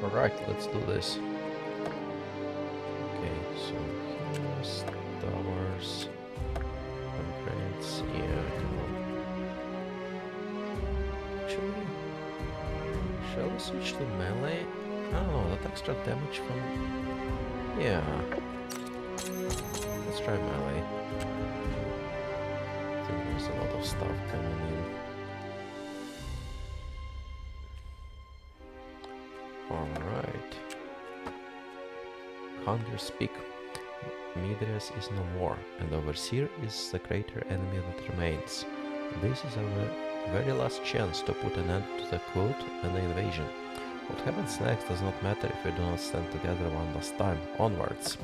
Alright, let's do this. Okay, so here's towers. Upgrades, yeah, come on. Actually, shall we switch to melee? I don't know, that extra damage from... Yeah. Let's try melee. I think there's a lot of stuff coming in. Alright. Hunger speak. Midrias is no more, and Overseer is the greater enemy that remains. This is our very last chance to put an end to the cult and the invasion. What happens next does not matter if we do not stand together one last time. Onwards!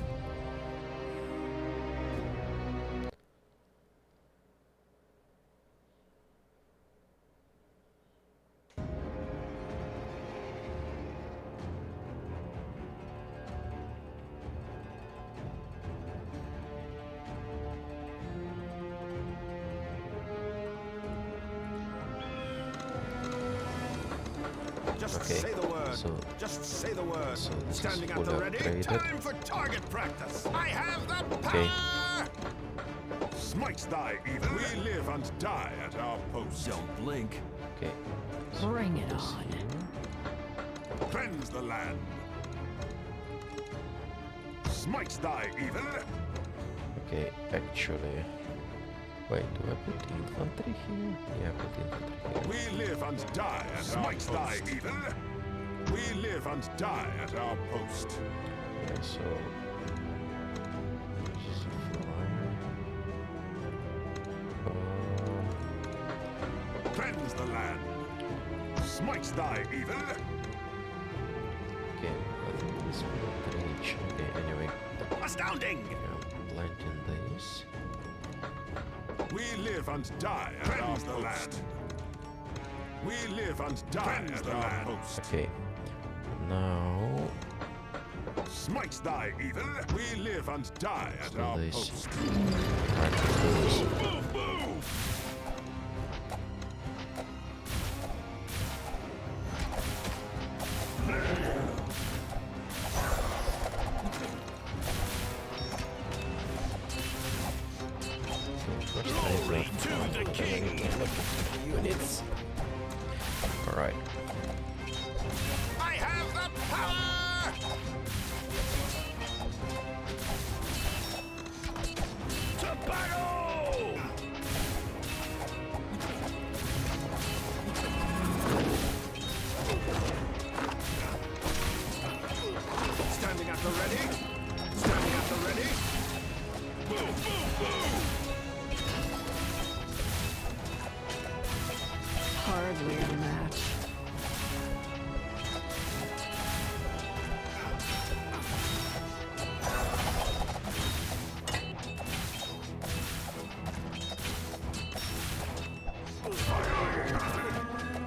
Just Okay, say the word. so Just say the word. so this is Standing at fully the ready. upgraded. Time for target practice. I have the Okay. power. Smite thy evil. We live and die at our post. Don't blink. Okay. So Bring it this on. here. Cleanse the land. Smite thy evil. Okay, actually... Wait, do I put infantry here? Yeah, I put infantry here. We live and die at Smite thy evil. We live and die at our post. Yeah, so... This is a flyer. Cleanse the land. Smite thy evil. Okay, I think this will reach. Okay, anyway. Astounding. Yeah, planting this. We live and die at our post. We live and die at our post. Okay. Now... Smite thy evil. We live and die at So our this... post. Right, let's do this. Move, move. First Glory phase to the king. of units. Alright. I have the power. To battle! Standing at the ready. Standing at the ready. Boom, boom, boom! Hardly a match.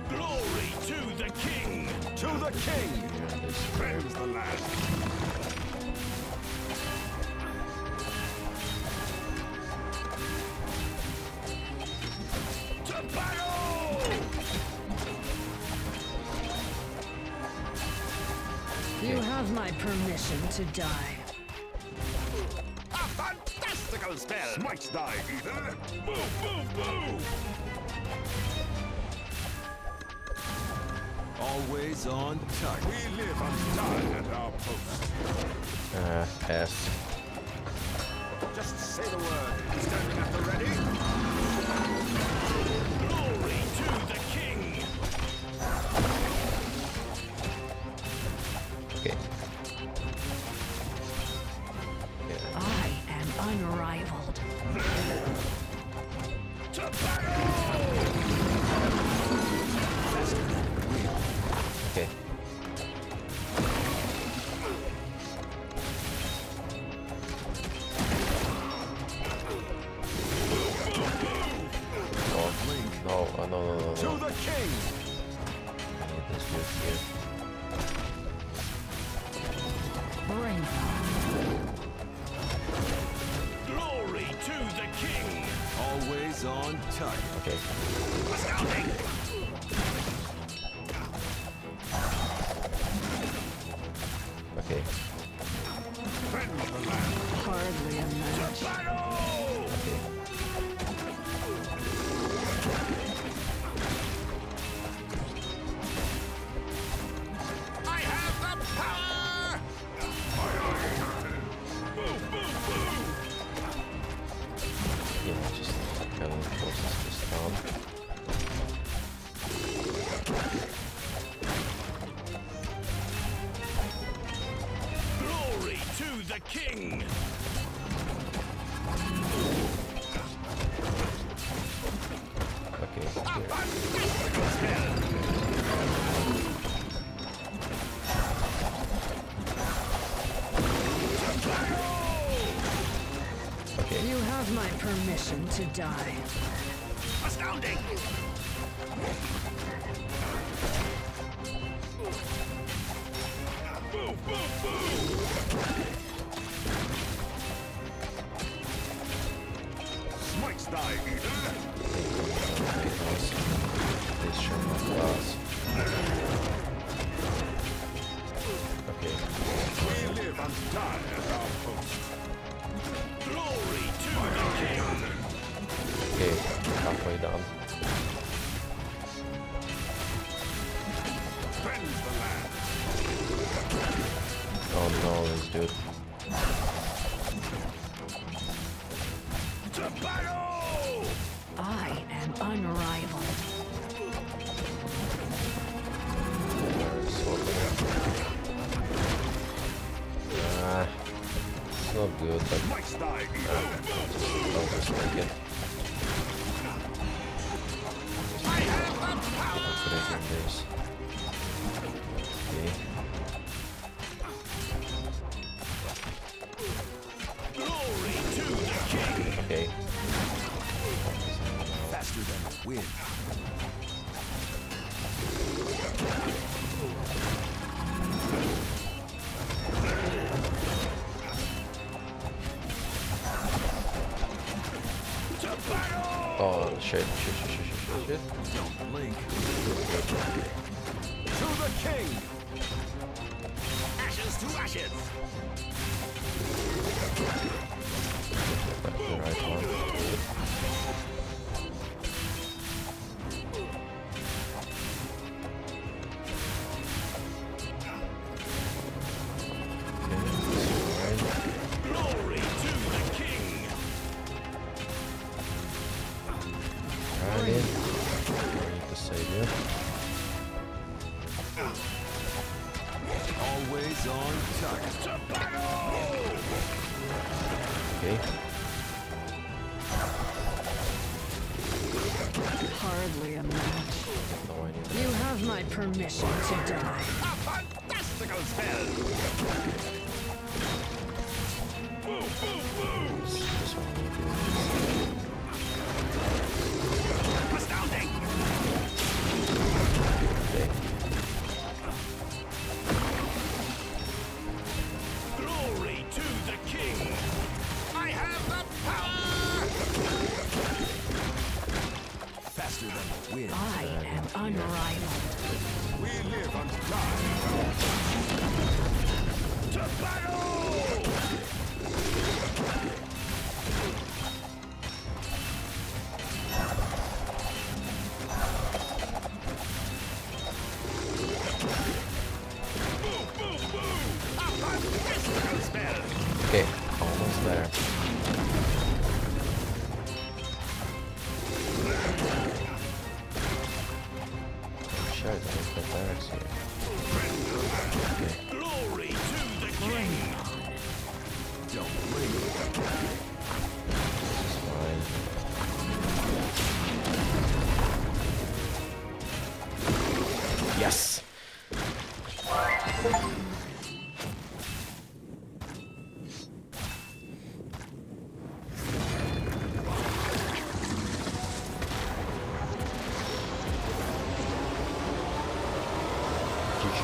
Glory to the king! To the king. Cleanse the land. To battle! You have my permission to die. A fantastical spell. Smite thy evil. Move, move, move! Always on target. We live and die at our post. S. Just say the word. Standing at the ready. Glory to the king! Okay. Yeah. I am unrivaled. To battle! Okay. No, no. To the king. I need this dude here. Bring it on. Glory to the king! Always on target. Okay. Astounding. Okay. Hardly a match. I have the power! Yeah, just having forces to stun. Glory to the king! Okay, here. Okay, You have my permission to die. Astounding! Smites thy eater. this shall not pass. Okay, We live and die at our post. Glory to the king! okay, halfway done. Cleanse the land. Oh no, this dude. To battle! I am unrivaled. It's not good, but Smites thy eater. I'll just make it. Put it in this. Okay. Glory to the king! Okay. Faster than the wind. To battle! Oh shit. Don't blink. To the king! Ashes to ashes! That's the right one. Okay, this is fine. Glory to the king! Alrighty. I need to save you. Always on target. To battle! Okay. Hardly a match. No, I need You have my permission to die. A fantastical spell! this one. Need Astounding! okay. Glory to the king! I have the power! Faster than the wind. I am unrivaled. We live and die at our post. To battle! A fantastical spell! Okay, almost there. Oh shit, there's the barracks here. Okay, Glory to the king! Don't blink. this is fine. Yes! GG.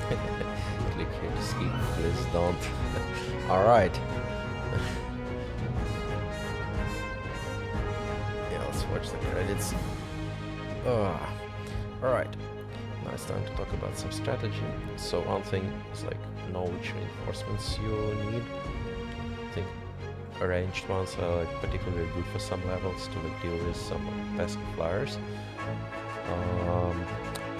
Click here to skip, please don't. Alright. Yeah, let's watch the credits. Alright. Now it's time to talk about some strategy. So one thing is like know which reinforcements you need. I think ranged ones are like particularly good for some levels to like deal with some pesky flyers.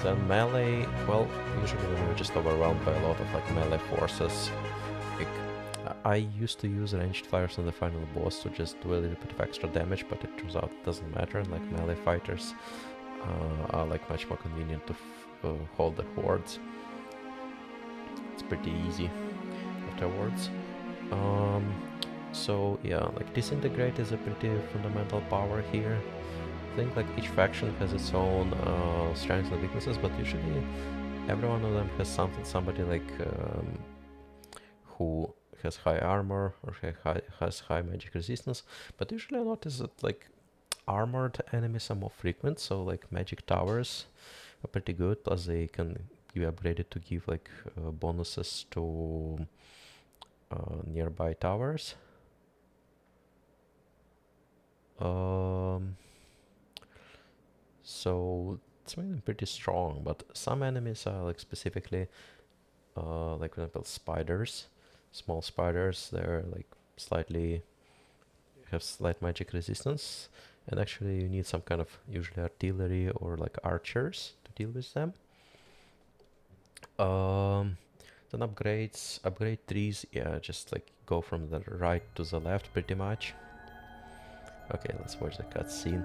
Then melee, well, usually when you're just overwhelmed by a lot of like melee forces. Like, I used to use ranged flyers on the final boss to just do a little bit of extra damage, but it turns out it doesn't matter. Like melee fighters are like much more convenient to hold the hordes. It's pretty easy afterwards. So yeah, like Disintegrate is a pretty fundamental power here. I think like each faction has its own strengths and weaknesses, but usually every one of them has somebody like who has high armor or has high magic resistance. But usually I notice that like armored enemies are more frequent, so like magic towers are pretty good. Plus they can be upgraded to give like bonuses to nearby towers. So it's made them pretty strong, but some enemies are like specifically like for example spiders, small spiders. They're like have slight magic resistance, and actually you need some kind of usually artillery or like archers to deal with them. Then upgrade trees, yeah, just like go from the right to the left pretty much. Okay, let's watch the cutscene.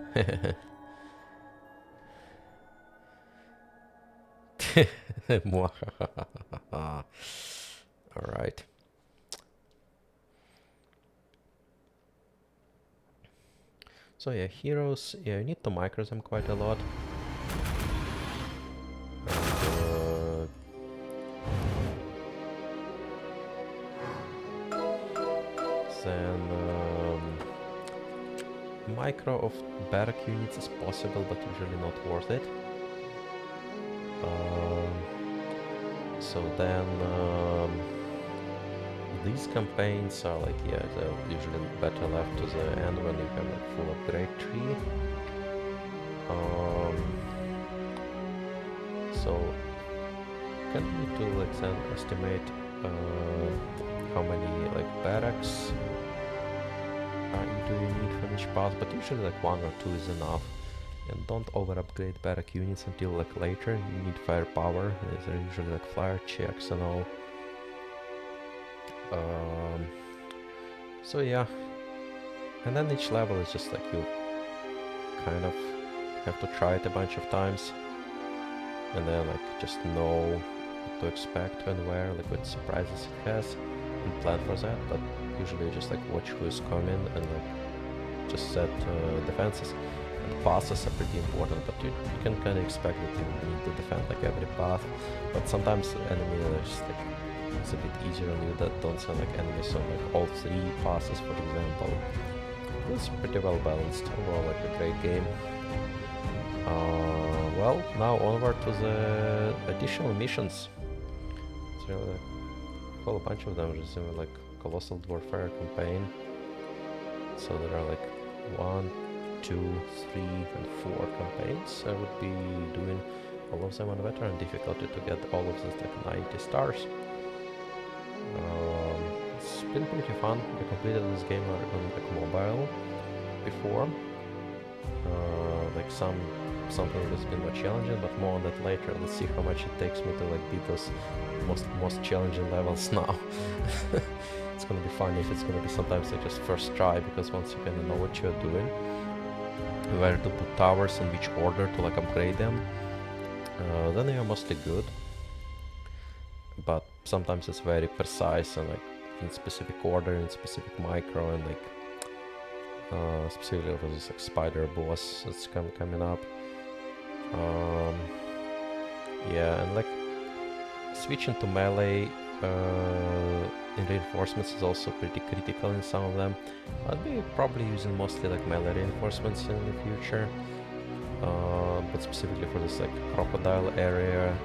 Alright. So yeah, heroes, yeah, you need to micro them quite a lot. Then micro of barrack units is possible, but usually not worth it. So then these campaigns are like, yeah, they're usually better left to the end when you have like full upgrade tree. So can need to like then estimate how many like barracks do you need from each path, but usually like 1 or 2 is enough. And don't over upgrade barrack units until like later. You need firepower. There are usually like flyer checks and all. So yeah, and then each level is just like you kind of have to try it a bunch of times, and then like just know what to expect and where, like what surprises it has, and plan for that. But usually you just like watch who is coming and like just set defenses. And passes are pretty important, but you can kind of expect that you need to defend like every path. But sometimes the enemy are just like it's a bit easier on you that don't sound like enemies, so like all 3 passes for example. It's pretty well balanced, overall like a great game. Well, now onward to the additional missions. It's really like a whole bunch of them, just like Colossal Warfare campaign. So there are like 1, 2, 3 and 4 campaigns. I would be doing all of them on veteran difficulty to get all of these like 90 stars. It's been pretty fun. I completed this game on like mobile before. Like something that's been more challenging, but more on that later. Let's see how much it takes me to like beat those most challenging levels now. It's gonna be fun if it's gonna be sometimes like just first try, because once you kinda know what you're doing, where to put towers in which order to like upgrade them, then you're mostly good. But sometimes it's very precise and like in specific order, in specific micro, and like specifically for this like spider boss that's coming up. Yeah, and like switching to melee in reinforcements is also pretty critical in some of them. I'd be probably using mostly like melee reinforcements in the future, but specifically for this like crocodile area,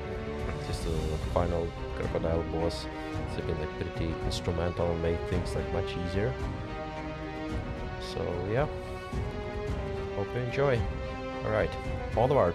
this final crocodile boss. It's been like pretty instrumental and made things like much easier. So yeah, hope you enjoy. Alright, onward!